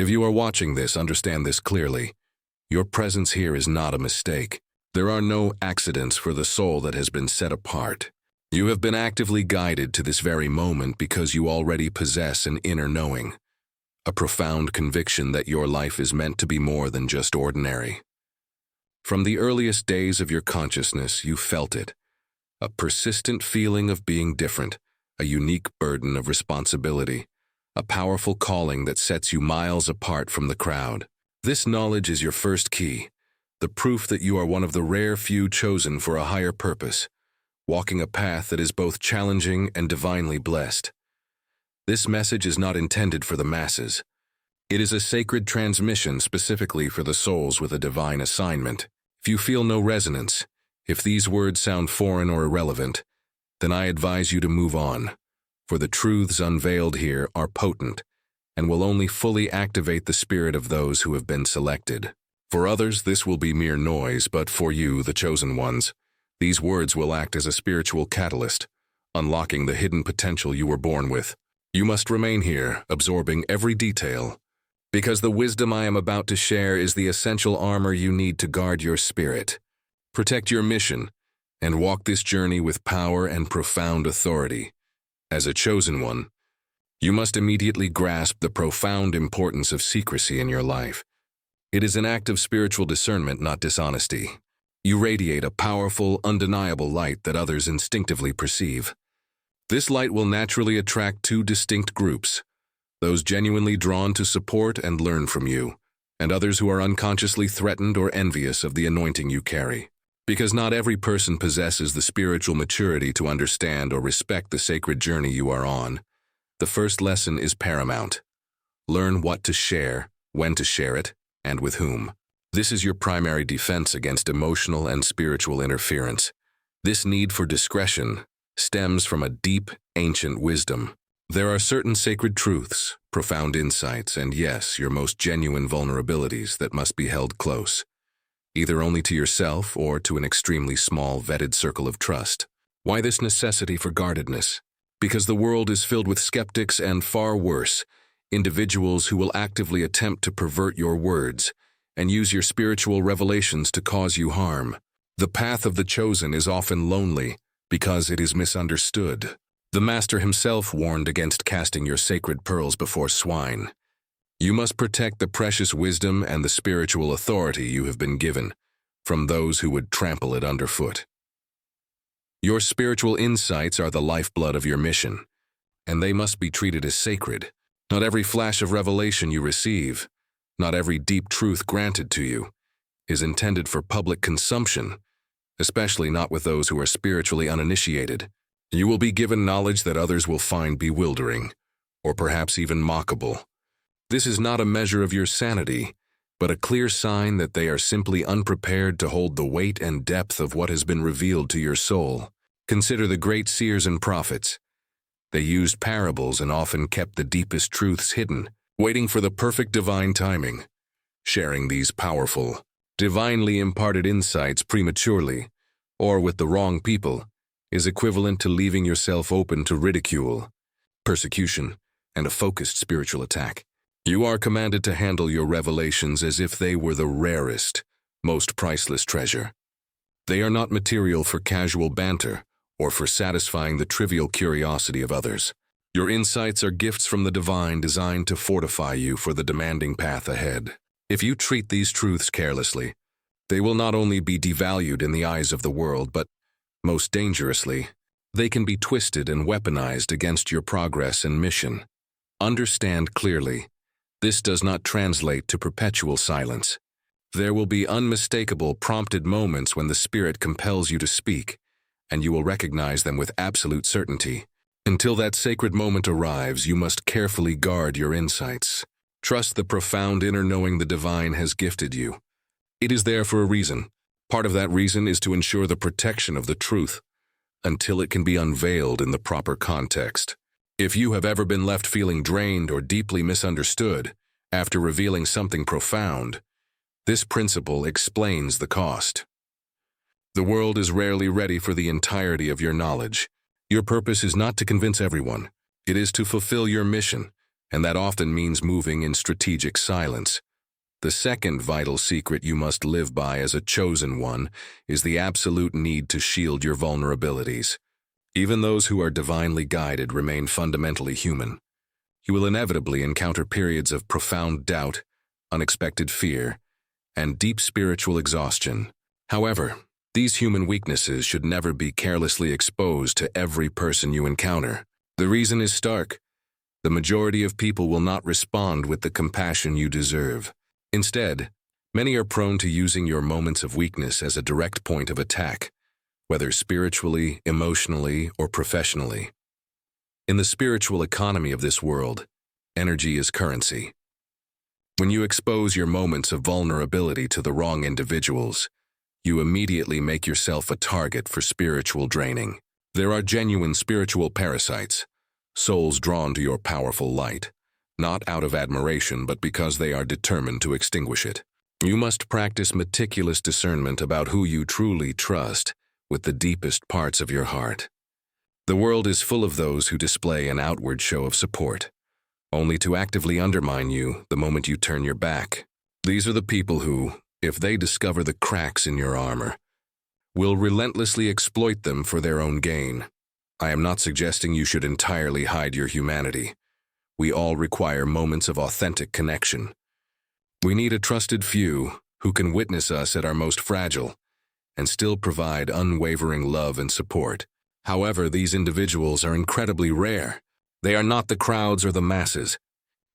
If you are watching this, understand this clearly. Your presence here is not a mistake. There are no accidents for the soul that has been set apart. You have been actively guided to this very moment because you already possess an inner knowing, a profound conviction that your life is meant to be more than just ordinary. From the earliest days of your consciousness, you felt it, a persistent feeling of being different, a unique burden of responsibility, a powerful calling that sets you miles apart from the crowd. This knowledge is your first key, the proof that you are one of the rare few chosen for a higher purpose, walking a path that is both challenging and divinely blessed. This message is not intended for the masses. It is a sacred transmission specifically for the souls with a divine assignment. If you feel no resonance, if these words sound foreign or irrelevant, then I advise you to move on, for the truths unveiled here are potent and will only fully activate the spirit of those who have been selected. For others, this will be mere noise, but for you, the chosen ones, these words will act as a spiritual catalyst, unlocking the hidden potential you were born with. You must remain here, absorbing every detail, because the wisdom I am about to share is the essential armor you need to guard your spirit, protect your mission, and walk this journey with power and profound authority. As a chosen one, you must immediately grasp the profound importance of secrecy in your life. It is an act of spiritual discernment, not dishonesty. You radiate a powerful, undeniable light that others instinctively perceive. This light will naturally attract two distinct groups, those genuinely drawn to support and learn from you, and others who are unconsciously threatened or envious of the anointing you carry. Because not every person possesses the spiritual maturity to understand or respect the sacred journey you are on, the first lesson is paramount. Learn what to share, when to share it, and with whom. This is your primary defense against emotional and spiritual interference. This need for discretion stems from a deep, ancient wisdom. There are certain sacred truths, profound insights, and yes, your most genuine vulnerabilities that must be held close, either only to yourself or to an extremely small, vetted circle of trust. Why this necessity for guardedness? Because the world is filled with skeptics and, far worse, individuals who will actively attempt to pervert your words and use your spiritual revelations to cause you harm. The path of the chosen is often lonely because it is misunderstood. The Master himself warned against casting your sacred pearls before swine. You must protect the precious wisdom and the spiritual authority you have been given from those who would trample it underfoot. Your spiritual insights are the lifeblood of your mission, and they must be treated as sacred. Not every flash of revelation you receive, not every deep truth granted to you, is intended for public consumption, especially not with those who are spiritually uninitiated. You will be given knowledge that others will find bewildering, or perhaps even mockable. This is not a measure of your sanity, but a clear sign that they are simply unprepared to hold the weight and depth of what has been revealed to your soul. Consider the great seers and prophets. They used parables and often kept the deepest truths hidden, waiting for the perfect divine timing. Sharing these powerful, divinely imparted insights prematurely, or with the wrong people, is equivalent to leaving yourself open to ridicule, persecution, and a focused spiritual attack. You are commanded to handle your revelations as if they were the rarest, most priceless treasure. They are not material for casual banter or for satisfying the trivial curiosity of others. Your insights are gifts from the divine designed to fortify you for the demanding path ahead. If you treat these truths carelessly, they will not only be devalued in the eyes of the world, but, most dangerously, they can be twisted and weaponized against your progress and mission. Understand clearly, this does not translate to perpetual silence. There will be unmistakable, prompted moments when the Spirit compels you to speak, and you will recognize them with absolute certainty. Until that sacred moment arrives, you must carefully guard your insights. Trust the profound inner knowing the divine has gifted you. It is there for a reason. Part of that reason is to ensure the protection of the truth until it can be unveiled in the proper context. If you have ever been left feeling drained or deeply misunderstood after revealing something profound, this principle explains the cost. The world is rarely ready for the entirety of your knowledge. Your purpose is not to convince everyone. It is to fulfill your mission, and that often means moving in strategic silence. The second vital secret you must live by as a chosen one is the absolute need to shield your vulnerabilities. Even those who are divinely guided remain fundamentally human. You will inevitably encounter periods of profound doubt, unexpected fear, and deep spiritual exhaustion. However, these human weaknesses should never be carelessly exposed to every person you encounter. The reason is stark. The majority of people will not respond with the compassion you deserve. Instead, many are prone to using your moments of weakness as a direct point of attack, whether spiritually, emotionally, or professionally. In the spiritual economy of this world, energy is currency. When you expose your moments of vulnerability to the wrong individuals, you immediately make yourself a target for spiritual draining. There are genuine spiritual parasites, souls drawn to your powerful light, not out of admiration but because they are determined to extinguish it. You must practice meticulous discernment about who you truly trust with the deepest parts of your heart. The world is full of those who display an outward show of support, only to actively undermine you the moment you turn your back. These are the people who, if they discover the cracks in your armor, will relentlessly exploit them for their own gain. I am not suggesting you should entirely hide your humanity. We all require moments of authentic connection. We need a trusted few who can witness us at our most fragile and still provide unwavering love and support. However, these individuals are incredibly rare. They are not the crowds or the masses.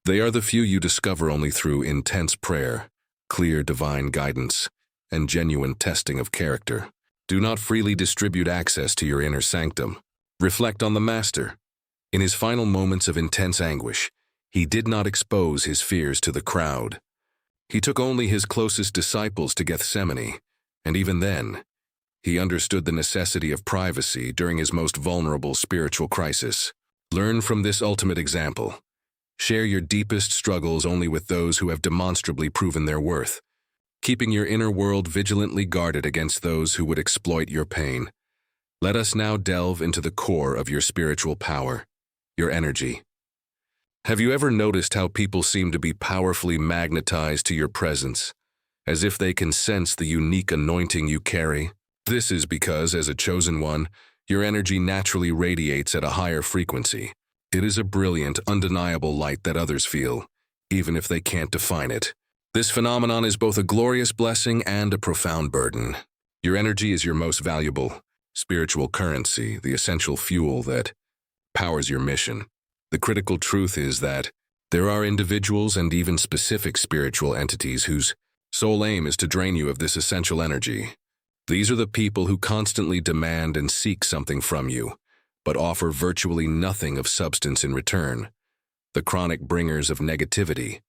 They are the few you discover only through intense prayer, clear divine guidance, and genuine testing of character. Do not freely distribute access to your inner sanctum. Reflect on the Master. In his final moments of intense anguish, he did not expose his fears to the crowd. He took only his closest disciples to Gethsemane, and even then, he understood the necessity of privacy during his most vulnerable spiritual crisis. Learn from this ultimate example. Share your deepest struggles only with those who have demonstrably proven their worth, keeping your inner world vigilantly guarded against those who would exploit your pain. Let us now delve into the core of your spiritual power, your energy. Have you ever noticed how people seem to be powerfully magnetized to your presence, as if they can sense the unique anointing you carry? This is because, as a chosen one, your energy naturally radiates at a higher frequency. It is a brilliant, undeniable light that others feel, even if they can't define it. This phenomenon is both a glorious blessing and a profound burden. Your energy is your most valuable spiritual currency, the essential fuel that powers your mission. The critical truth is that there are individuals and even specific spiritual entities whose sole aim is to drain you of this essential energy. These are the people who constantly demand and seek something from you, but offer virtually nothing of substance in return. The chronic bringers of negativity,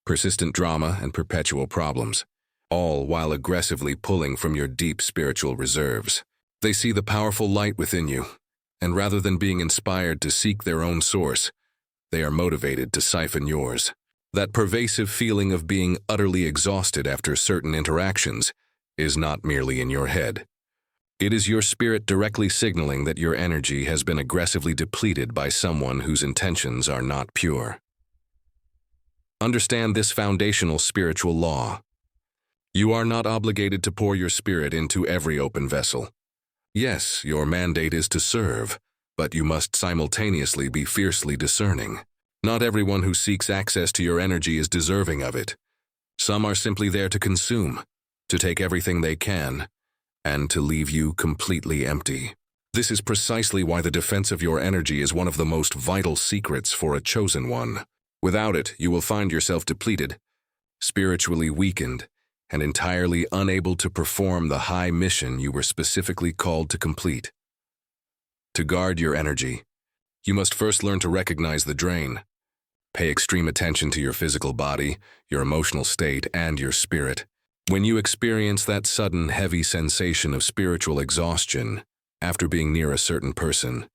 persistent drama, and perpetual problems, all while aggressively pulling from your deep spiritual reserves. They see the powerful light within you, and rather than being inspired to seek their own source, they are motivated to siphon yours. That pervasive feeling of being utterly exhausted after certain interactions is not merely in your head. It is your spirit directly signaling that your energy has been aggressively depleted by someone whose intentions are not pure. Understand this foundational spiritual law. You are not obligated to pour your spirit into every open vessel. Yes, your mandate is to serve, but you must simultaneously be fiercely discerning. Not everyone who seeks access to your energy is deserving of it. Some are simply there to consume, to take everything they can, and to leave you completely empty. This is precisely why the defense of your energy is one of the most vital secrets for a chosen one. Without it, you will find yourself depleted, spiritually weakened, and entirely unable to perform the high mission you were specifically called to complete. To guard your energy, you must first learn to recognize the drain. Pay extreme attention to your physical body, your emotional state, and your spirit. When you experience that sudden, heavy sensation of spiritual exhaustion after being near a certain person,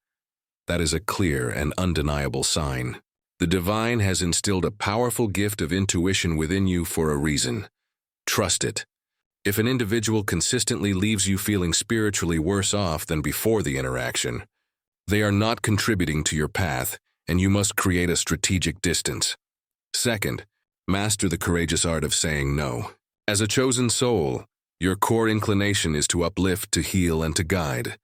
that is a clear and undeniable sign. The divine has instilled a powerful gift of intuition within you for a reason. Trust it. If an individual consistently leaves you feeling spiritually worse off than before the interaction, they are not contributing to your path and you must create a strategic distance. Second, master the courageous art of saying no. As a chosen soul, your core inclination is to uplift, to heal, and to guide,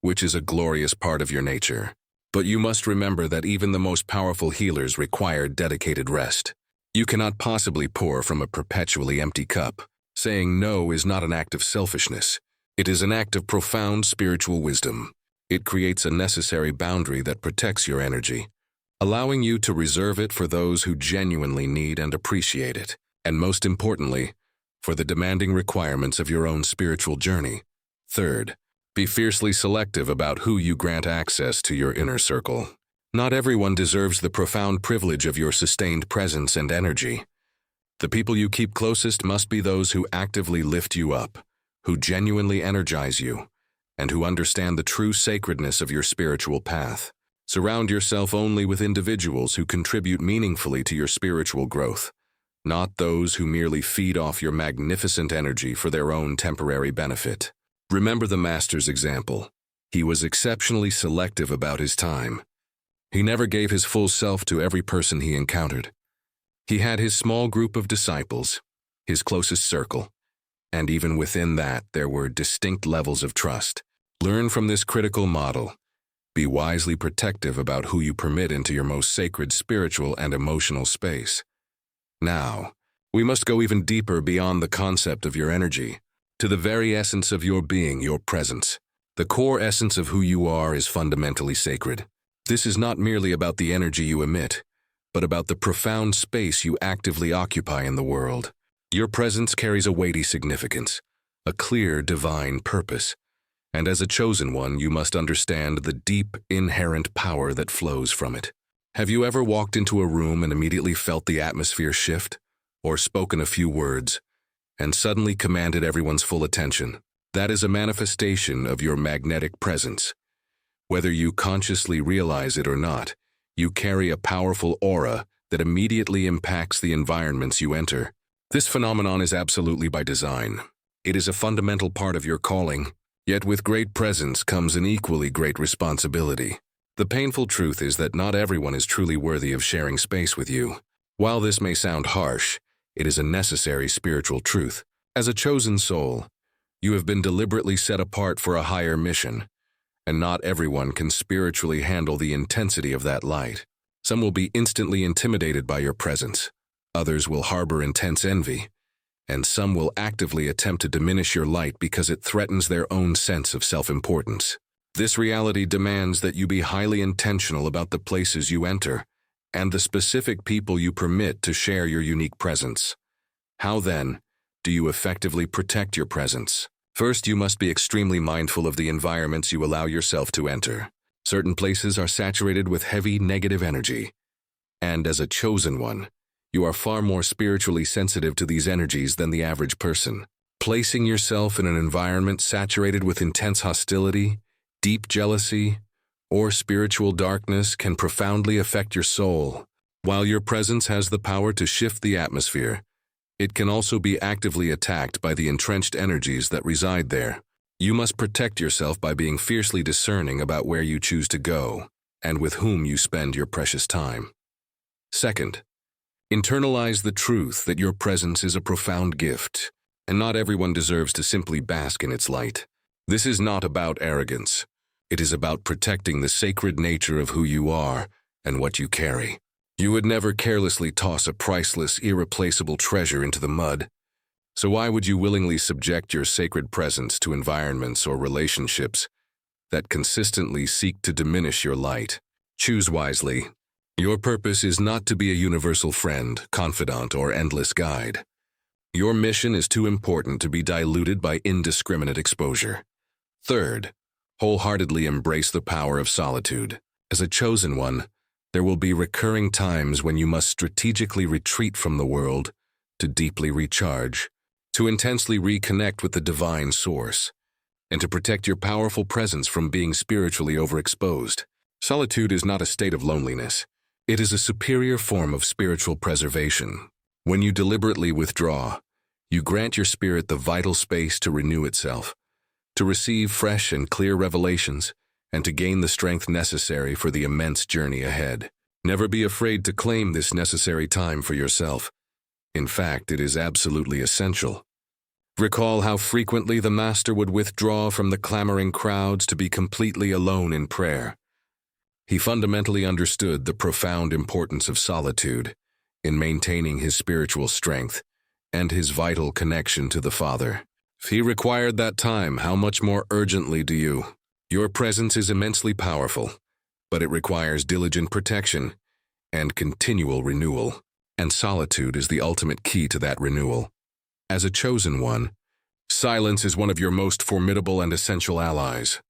which is a glorious part of your nature. But you must remember that even the most powerful healers require dedicated rest. You cannot possibly pour from a perpetually empty cup. Saying no is not an act of selfishness. It is an act of profound spiritual wisdom. It creates a necessary boundary that protects your energy, allowing you to reserve it for those who genuinely need and appreciate it, and most importantly, for the demanding requirements of your own spiritual journey. Third, be fiercely selective about who you grant access to your inner circle. Not everyone deserves the profound privilege of your sustained presence and energy. The people you keep closest must be those who actively lift you up, who genuinely energize you, and who understand the true sacredness of your spiritual path. Surround yourself only with individuals who contribute meaningfully to your spiritual growth, not those who merely feed off your magnificent energy for their own temporary benefit. Remember the Master's example. He was exceptionally selective about his time. He never gave his full self to every person he encountered. He had his small group of disciples, his closest circle, and even within that there were distinct levels of trust. Learn from this critical model. Be wisely protective about who you permit into your most sacred spiritual and emotional space. Now, we must go even deeper beyond the concept of your energy, to the very essence of your being, your presence. The core essence of who you are is fundamentally sacred. This is not merely about the energy you emit, but about the profound space you actively occupy in the world. Your presence carries a weighty significance, a clear divine purpose, and as a chosen one, you must understand the deep, inherent power that flows from it. Have you ever walked into a room and immediately felt the atmosphere shift, or spoken a few words, and suddenly commanded everyone's full attention? That is a manifestation of your magnetic presence. Whether you consciously realize it or not, you carry a powerful aura that immediately impacts the environments you enter. This phenomenon is absolutely by design. It is a fundamental part of your calling, yet with great presence comes an equally great responsibility. The painful truth is that not everyone is truly worthy of sharing space with you. While this may sound harsh, it is a necessary spiritual truth. As a chosen soul, you have been deliberately set apart for a higher mission, and not everyone can spiritually handle the intensity of that light. Some will be instantly intimidated by your presence, others will harbor intense envy, and some will actively attempt to diminish your light because it threatens their own sense of self-importance. This reality demands that you be highly intentional about the places you enter and the specific people you permit to share your unique presence. How, then, do you effectively protect your presence? First, you must be extremely mindful of the environments you allow yourself to enter. Certain places are saturated with heavy negative energy, and as a chosen one, you are far more spiritually sensitive to these energies than the average person. Placing yourself in an environment saturated with intense hostility, deep jealousy, or spiritual darkness can profoundly affect your soul. While your presence has the power to shift the atmosphere, it can also be actively attacked by the entrenched energies that reside there. You must protect yourself by being fiercely discerning about where you choose to go and with whom you spend your precious time. Second, internalize the truth that your presence is a profound gift, and not everyone deserves to simply bask in its light. This is not about arrogance. It is about protecting the sacred nature of who you are and what you carry. You would never carelessly toss a priceless, irreplaceable treasure into the mud. So why would you willingly subject your sacred presence to environments or relationships that consistently seek to diminish your light? Choose wisely. Your purpose is not to be a universal friend, confidant, or endless guide. Your mission is too important to be diluted by indiscriminate exposure. Third, wholeheartedly embrace the power of solitude. As a chosen one, there will be recurring times when you must strategically retreat from the world to deeply recharge, to intensely reconnect with the divine source, and to protect your powerful presence from being spiritually overexposed. Solitude is not a state of loneliness. It is a superior form of spiritual preservation. When you deliberately withdraw, you grant your spirit the vital space to renew itself, to receive fresh and clear revelations, and to gain the strength necessary for the immense journey ahead. Never be afraid to claim this necessary time for yourself. In fact, it is absolutely essential. Recall how frequently the Master would withdraw from the clamoring crowds to be completely alone in prayer. He fundamentally understood the profound importance of solitude in maintaining his spiritual strength and his vital connection to the Father. If he required that time, how much more urgently do you? Your presence is immensely powerful, but it requires diligent protection and continual renewal, and solitude is the ultimate key to that renewal. As a chosen one, silence is one of your most formidable and essential allies.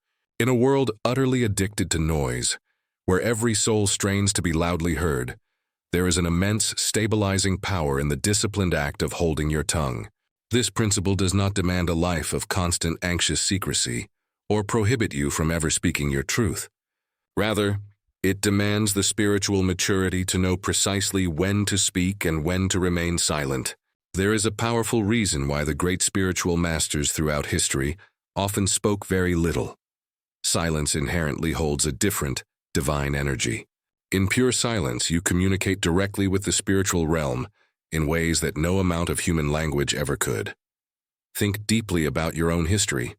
In a world utterly addicted to noise, where every soul strains to be loudly heard, there is an immense stabilizing power in the disciplined act of holding your tongue. This principle does not demand a life of constant anxious secrecy or prohibit you from ever speaking your truth. Rather, it demands the spiritual maturity to know precisely when to speak and when to remain silent. There is a powerful reason why the great spiritual masters throughout history often spoke very little. Silence inherently holds a different, divine energy. In pure silence, you communicate directly with the spiritual realm in ways that no amount of human language ever could. Think deeply about your own history.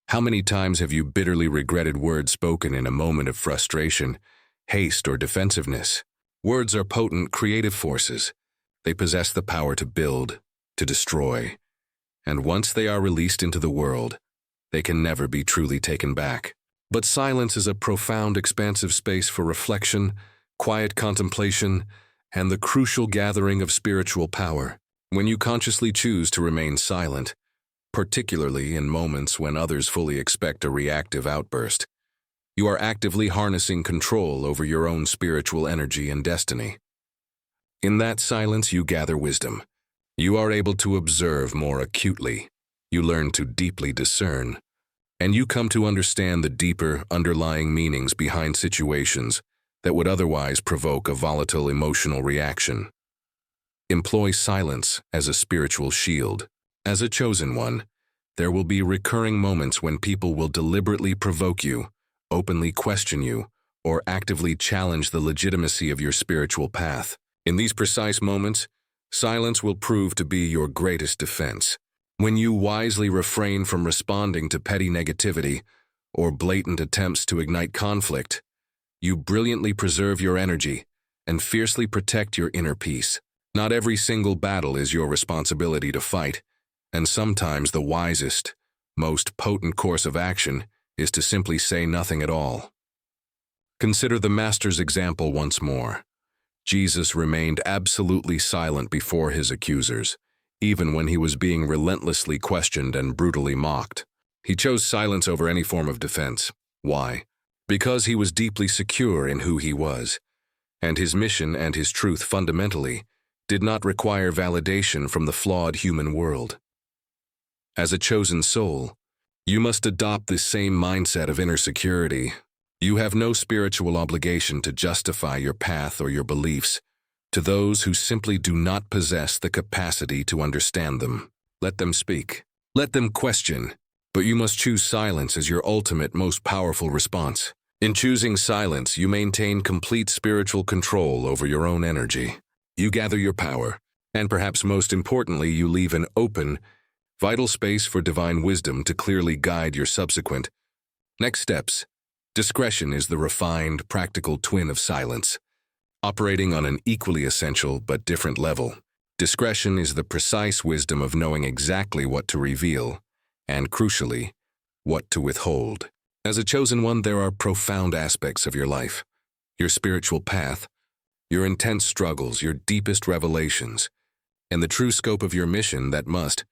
How many times have you bitterly regretted words spoken in a moment of frustration, haste, or defensiveness? Words are potent creative forces. They possess the power to build, to destroy, and once they are released into the world, they can never be truly taken back. But silence is a profound, expansive space for reflection, quiet contemplation, and the crucial gathering of spiritual power. When you consciously choose to remain silent, particularly in moments when others fully expect a reactive outburst, you are actively harnessing control over your own spiritual energy and destiny. In that silence, you gather wisdom. You are able to observe more acutely. You learn to deeply discern. And you come to understand the deeper, underlying meanings behind situations that would otherwise provoke a volatile emotional reaction. Employ silence as a spiritual shield. As a chosen one, there will be recurring moments when people will deliberately provoke you, openly question you, or actively challenge the legitimacy of your spiritual path. In these precise moments, silence will prove to be your greatest defense. When you wisely refrain from responding to petty negativity or blatant attempts to ignite conflict, you brilliantly preserve your energy and fiercely protect your inner peace. Not every single battle is your responsibility to fight, and sometimes the wisest, most potent course of action is to simply say nothing at all. Consider the Master's example once more. Jesus remained absolutely silent before his accusers, even when he was being relentlessly questioned and brutally mocked. He chose silence over any form of defense. Why? Because he was deeply secure in who he was, and his mission and his truth fundamentally did not require validation from the flawed human world. As a chosen soul, you must adopt this same mindset of inner security. You have no spiritual obligation to justify your path or your beliefs to those who simply do not possess the capacity to understand them. Let them speak. Let them question, but you must choose silence as your ultimate, most powerful response. In choosing silence, you maintain complete spiritual control over your own energy. You gather your power, and perhaps most importantly, you leave an open, vital space for divine wisdom to clearly guide your subsequent next steps. Discretion is the refined, practical twin of silence, operating on an equally essential but different level. Discretion is the precise wisdom of knowing exactly what to reveal, and crucially, what to withhold. As a chosen one, there are profound aspects of your life, your spiritual path, your intense struggles, your deepest revelations, and the true scope of your mission that must,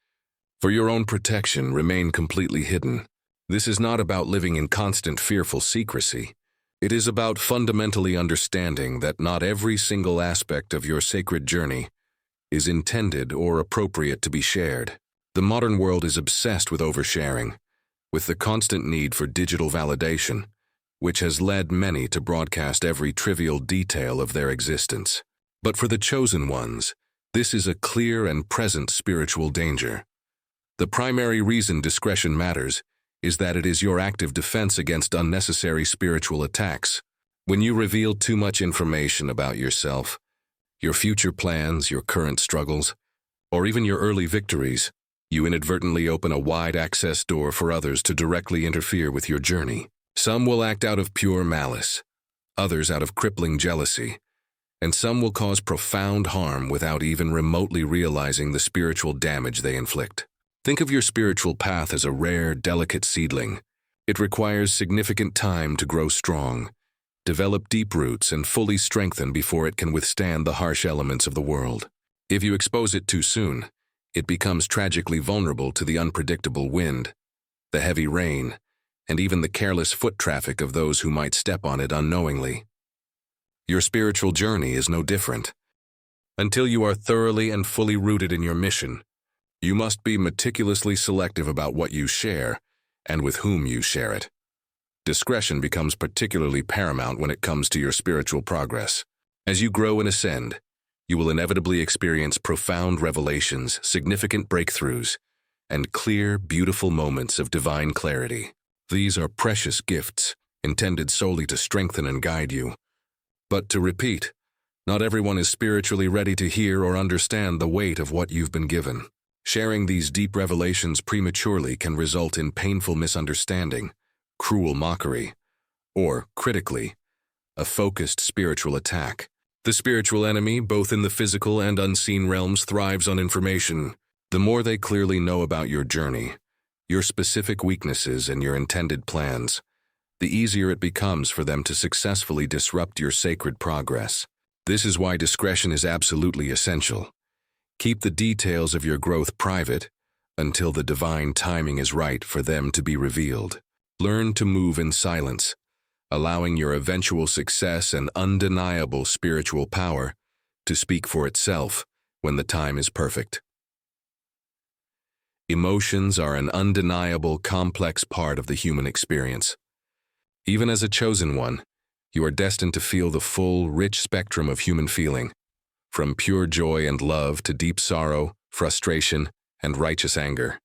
for your own protection, remain completely hidden. This is not about living in constant fearful secrecy. It is about fundamentally understanding that not every single aspect of your sacred journey is intended or appropriate to be shared. The modern world is obsessed with oversharing, with the constant need for digital validation, which has led many to broadcast every trivial detail of their existence. But for the chosen ones, this is a clear and present spiritual danger. The primary reason discretion matters is that it is your active defense against unnecessary spiritual attacks. When you reveal too much information about yourself, your future plans, your current struggles, or even your early victories, you inadvertently open a wide access door for others to directly interfere with your journey. Some will act out of pure malice, others out of crippling jealousy, and some will cause profound harm without even remotely realizing the spiritual damage they inflict. Think of your spiritual path as a rare, delicate seedling. It requires significant time to grow strong, develop deep roots, and fully strengthen before it can withstand the harsh elements of the world. If you expose it too soon, it becomes tragically vulnerable to the unpredictable wind, the heavy rain, and even the careless foot traffic of those who might step on it unknowingly. Your spiritual journey is no different. Until you are thoroughly and fully rooted in your mission, you must be meticulously selective about what you share and with whom you share it. Discretion becomes particularly paramount when it comes to your spiritual progress. As you grow and ascend, you will inevitably experience profound revelations, significant breakthroughs, and clear, beautiful moments of divine clarity. These are precious gifts, intended solely to strengthen and guide you. But to repeat, not everyone is spiritually ready to hear or understand the weight of what you've been given. Sharing these deep revelations prematurely can result in painful misunderstanding, cruel mockery, or, critically, a focused spiritual attack. The spiritual enemy, both in the physical and unseen realms, thrives on information. The more they clearly know about your journey, your specific weaknesses, and your intended plans, the easier it becomes for them to successfully disrupt your sacred progress. This is why discretion is absolutely essential. Keep the details of your growth private until the divine timing is right for them to be revealed. Learn to move in silence, allowing your eventual success and undeniable spiritual power to speak for itself when the time is perfect. Emotions are an undeniable, complex part of the human experience. Even as a chosen one, you are destined to feel the full, rich spectrum of human feeling, from pure joy and love to deep sorrow, frustration, and righteous anger.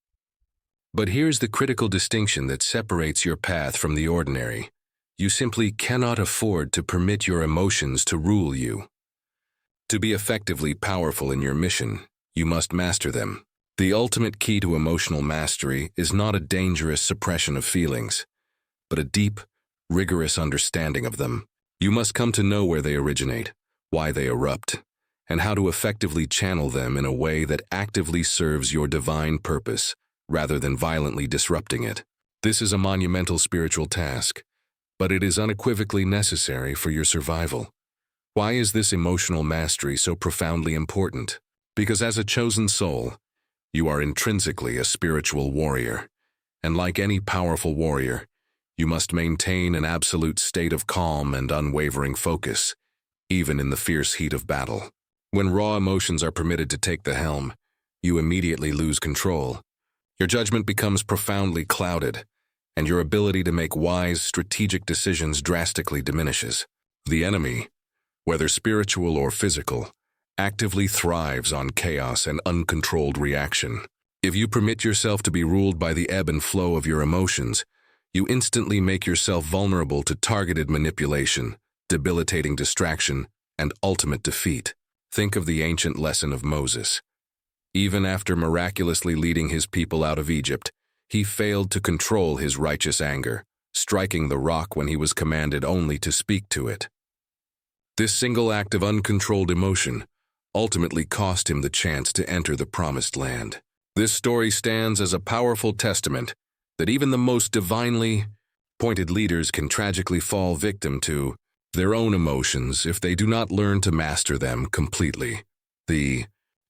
But here's the critical distinction that separates your path from the ordinary. You simply cannot afford to permit your emotions to rule you. To be effectively powerful in your mission, you must master them. The ultimate key to emotional mastery is not a dangerous suppression of feelings, but a deep, rigorous understanding of them. You must come to know where they originate, why they erupt, and how to effectively channel them in a way that actively serves your divine purpose rather than violently disrupting it. This is a monumental spiritual task, but it is unequivocally necessary for your survival. Why is this emotional mastery so profoundly important? Because as a chosen soul, you are intrinsically a spiritual warrior, and like any powerful warrior, you must maintain an absolute state of calm and unwavering focus, even in the fierce heat of battle. When raw emotions are permitted to take the helm, you immediately lose control. Your judgment becomes profoundly clouded, and your ability to make wise, strategic decisions drastically diminishes. The enemy, whether spiritual or physical, actively thrives on chaos and uncontrolled reaction. If you permit yourself to be ruled by the ebb and flow of your emotions, you instantly make yourself vulnerable to targeted manipulation, debilitating distraction, and ultimate defeat. Think of the ancient lesson of Moses. Even after miraculously leading his people out of Egypt, he failed to control his righteous anger, striking the rock when he was commanded only to speak to it. This single act of uncontrolled emotion ultimately cost him the chance to enter the promised land. This story stands as a powerful testament that even the most divinely appointed leaders can tragically fall victim to their own emotions if they do not learn to master them completely. The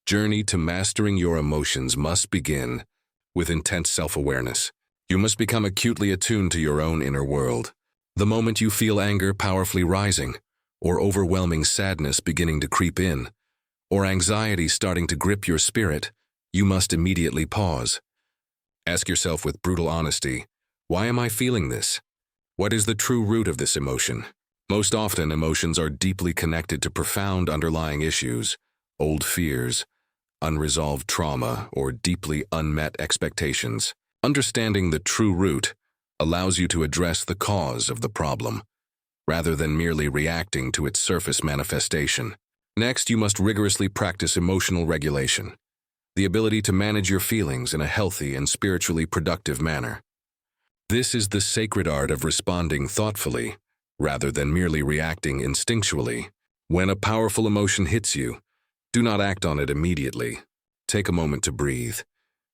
journey to mastering your emotions must begin with intense self-awareness. You must become acutely attuned to your own inner world. The moment you feel anger powerfully rising, or overwhelming sadness beginning to creep in, or anxiety starting to grip your spirit, you must immediately pause. Ask yourself with brutal honesty, why am I feeling this? What is the true root of this emotion? Most often, emotions are deeply connected to profound underlying issues, old fears, unresolved trauma, or deeply unmet expectations. Understanding the true root allows you to address the cause of the problem, rather than merely reacting to its surface manifestation. Next, you must rigorously practice emotional regulation, the ability to manage your feelings in a healthy and spiritually productive manner. This is the sacred art of responding thoughtfully, rather than merely reacting instinctually. When a powerful emotion hits you, do not act on it immediately. Take a moment to breathe,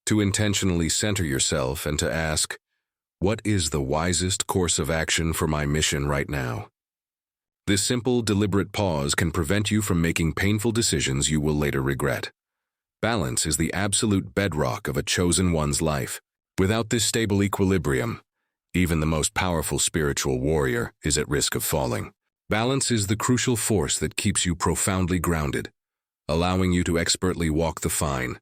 to intentionally center yourself and to ask, what is the wisest course of action for my mission right now? This simple, deliberate pause can prevent you from making painful decisions you will later regret. Balance is the absolute bedrock of a chosen one's life. Without this stable equilibrium, even the most powerful spiritual warrior is at risk of falling. Balance is the crucial force that keeps you profoundly grounded, allowing you to expertly walk the fine,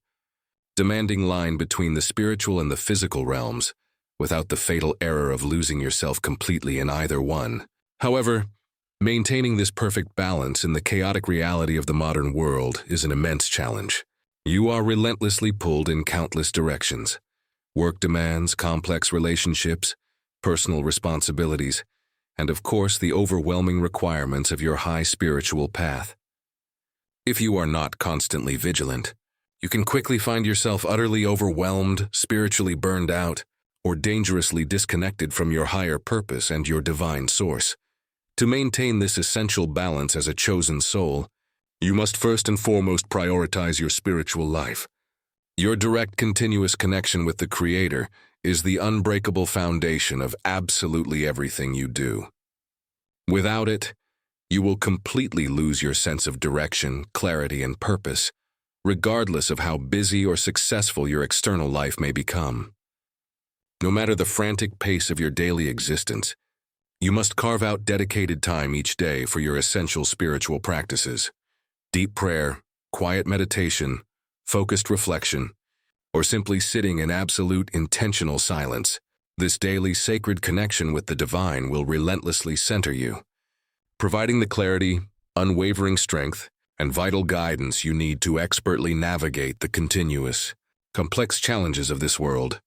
demanding line between the spiritual and the physical realms, without the fatal error of losing yourself completely in either one. However, maintaining this perfect balance in the chaotic reality of the modern world is an immense challenge. You are relentlessly pulled in countless directions. Work demands, complex relationships, personal responsibilities, and of course the overwhelming requirements of your high spiritual path. If you are not constantly vigilant, you can quickly find yourself utterly overwhelmed, spiritually burned out, or dangerously disconnected from your higher purpose and your divine source. To maintain this essential balance as a chosen soul, you must first and foremost prioritize your spiritual life. Your direct, continuous connection with the Creator is the unbreakable foundation of absolutely everything you do. Without it, you will completely lose your sense of direction, clarity, and purpose, regardless of how busy or successful your external life may become. No matter the frantic pace of your daily existence, you must carve out dedicated time each day for your essential spiritual practices. Deep prayer, quiet meditation, focused reflection, or simply sitting in absolute intentional silence. This daily sacred connection with the divine will relentlessly center you, providing the clarity, unwavering strength, and vital guidance you need to expertly navigate the continuous, complex challenges of this world.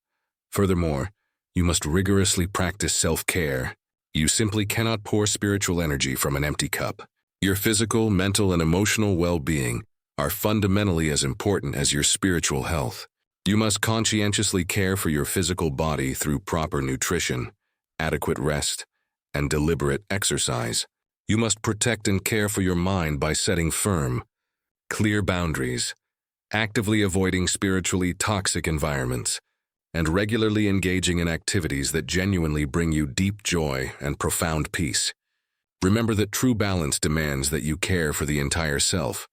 Furthermore, you must rigorously practice self-care. You simply cannot pour spiritual energy from an empty cup. Your physical, mental, and emotional well-being are fundamentally as important as your spiritual health. You must conscientiously care for your physical body through proper nutrition, adequate rest, and deliberate exercise. You must protect and care for your mind by setting firm, clear boundaries, actively avoiding spiritually toxic environments, and regularly engaging in activities that genuinely bring you deep joy and profound peace. Remember that true balance demands that you care for the entire self,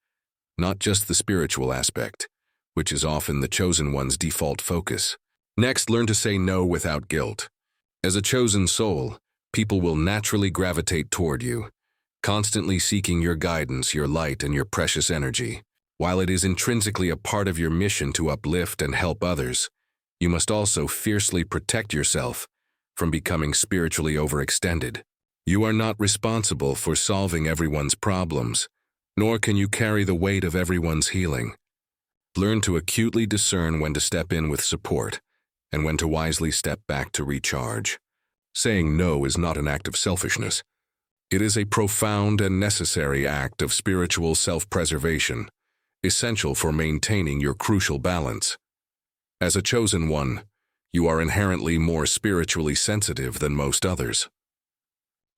not just the spiritual aspect, which is often the chosen one's default focus. Next, learn to say no without guilt. As a chosen soul, people will naturally gravitate toward you, constantly seeking your guidance, your light, and your precious energy. While it is intrinsically a part of your mission to uplift and help others, you must also fiercely protect yourself from becoming spiritually overextended. You are not responsible for solving everyone's problems, nor can you carry the weight of everyone's healing. Learn to acutely discern when to step in with support and when to wisely step back to recharge. Saying no is not an act of selfishness. It is a profound and necessary act of spiritual self-preservation, essential for maintaining your crucial balance. As a chosen one, you are inherently more spiritually sensitive than most others.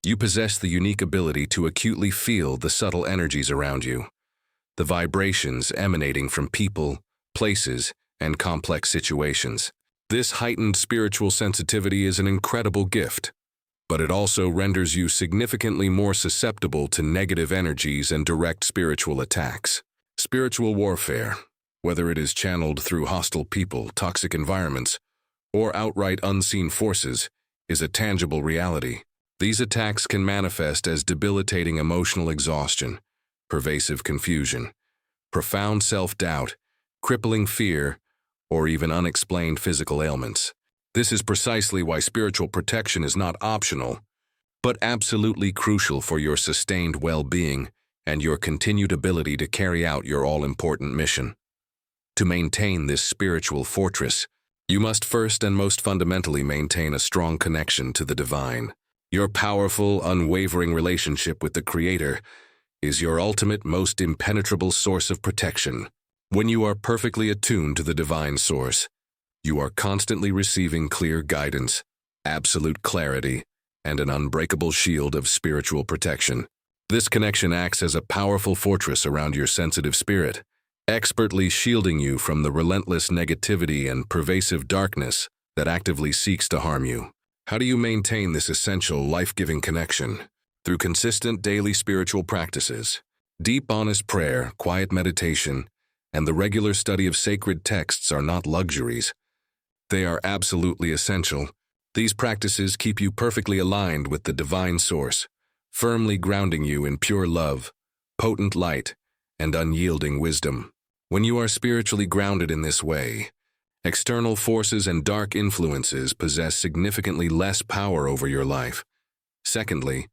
You possess the unique ability to acutely feel the subtle energies around you, the vibrations emanating from people, places, and complex situations. This heightened spiritual sensitivity is an incredible gift, but it also renders you significantly more susceptible to negative energies and direct spiritual attacks. Spiritual warfare, whether it is channeled through hostile people, toxic environments, or outright unseen forces, is a tangible reality. These attacks can manifest as debilitating emotional exhaustion, pervasive confusion, profound self-doubt, crippling fear, or even unexplained physical ailments. This is precisely why spiritual protection is not optional, but absolutely crucial for your sustained well-being and your continued ability to carry out your all-important mission. To maintain this spiritual fortress, you must first and most fundamentally maintain a strong connection to the divine. Your powerful, unwavering relationship with the Creator is your ultimate, most impenetrable source of protection. When you are perfectly attuned to the divine source, you are constantly receiving clear guidance, absolute clarity, and an unbreakable shield of spiritual protection. This connection acts as a powerful fortress around your sensitive spirit, expertly shielding you from the relentless negativity and pervasive darkness that actively seeks to harm you. How do you maintain this essential, life-giving connection? Through consistent daily spiritual practices. Deep, honest prayer, quiet meditation, and the regular study of sacred texts are not luxuries. They are absolutely essential. These practices keep you perfectly aligned with the divine source, firmly grounding you in pure love, potent light, and unyielding wisdom. When you are spiritually grounded in this way, external forces and dark influences possess significantly less power over your life. Secondly,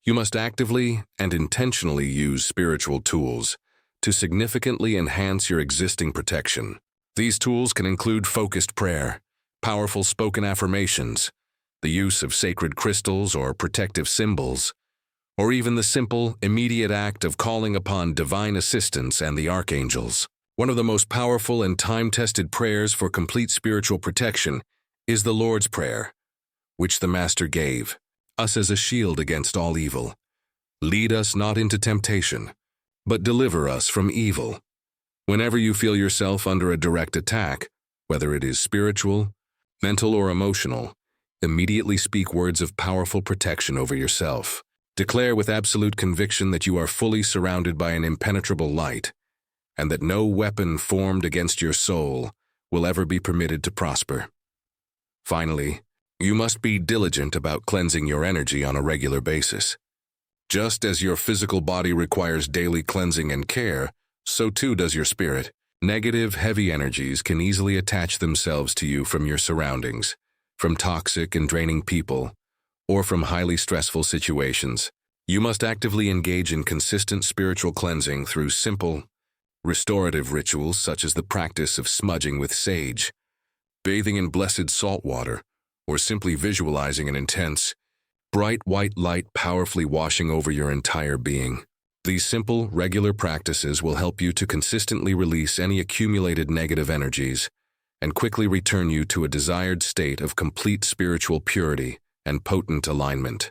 you must actively and intentionally use spiritual tools to significantly enhance your existing protection. These tools can include focused prayer, powerful spoken affirmations, the use of sacred crystals or protective symbols, or even the simple, immediate act of calling upon divine assistance and the archangels. One of the most powerful and time-tested prayers for complete spiritual protection is the Lord's Prayer, which the Master gave us as a shield against all evil. Lead us not into temptation, but deliver us from evil. Whenever you feel yourself under a direct attack, whether it is spiritual, mental, or emotional, immediately speak words of powerful protection over yourself. Declare with absolute conviction that you are fully surrounded by an impenetrable light, and that no weapon formed against your soul will ever be permitted to prosper. Finally, you must be diligent about cleansing your energy on a regular basis. Just as your physical body requires daily cleansing and care, so too does your spirit. Negative, heavy energies can easily attach themselves to you from your surroundings, from toxic and draining people, or from highly stressful situations. You must actively engage in consistent spiritual cleansing through simple, restorative rituals such as the practice of smudging with sage, bathing in blessed salt water, or simply visualizing an intense, bright white light powerfully washing over your entire being. These simple, regular practices will help you to consistently release any accumulated negative energies and quickly return you to a desired state of complete spiritual purity and potent alignment.